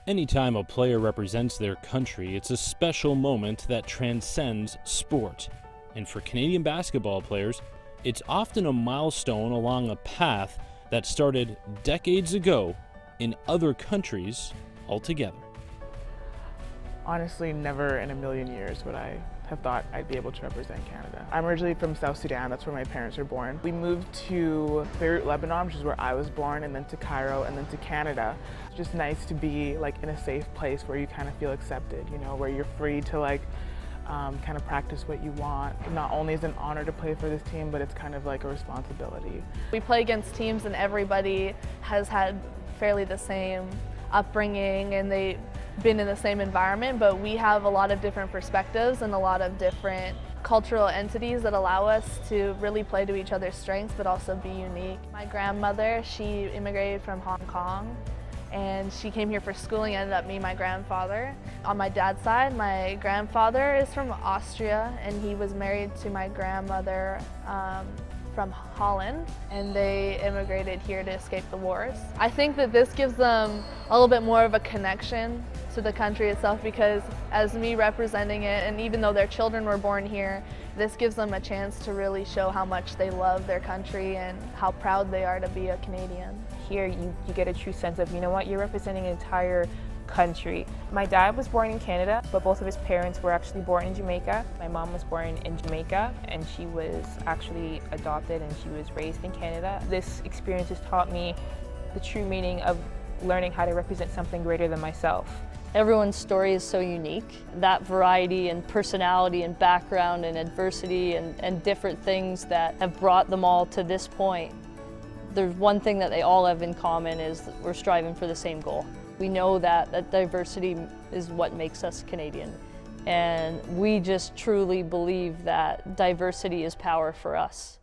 Anytime a player represents their country, it's a special moment that transcends sport. And for Canadian basketball players, it's often a milestone along a path that started decades ago in other countries altogether. Honestly, never in a million years would I have thought I'd be able to represent Canada. I'm originally from South Sudan, that's where my parents were born. We moved to Beirut, Lebanon, which is where I was born, and then to Cairo, and then to Canada. It's just nice to be like in a safe place where you kind of feel accepted, you know, where you're free to like kind of practice what you want. Not only is it an honor to play for this team, but it's kind of like a responsibility. We play against teams and everybody has had fairly the same upbringing and they've been in the same environment, but we have a lot of different perspectives and a lot of different cultural entities that allow us to really play to each other's strengths but also be unique. My grandmother, she immigrated from Hong Kong and she came here for schooling, ended up meeting my grandfather. On my dad's side, my grandfather is from Austria and he was married to my grandmother from Holland, and they immigrated here to escape the wars. I think that this gives them a little bit more of a connection to the country itself, because as me representing it, and even though their children were born here, this gives them a chance to really show how much they love their country and how proud they are to be a Canadian. Here you get a true sense of, you know what, you're representing an entire country. My dad was born in Canada, but both of his parents were actually born in Jamaica. My mom was born in Jamaica and she was actually adopted and she was raised in Canada. This experience has taught me the true meaning of learning how to represent something greater than myself. Everyone's story is so unique. That variety and personality and background and adversity and different things that have brought them all to this point. There's one thing that they all have in common, is that we're striving for the same goal. We know that diversity is what makes us Canadian, and we just truly believe that diversity is power for us.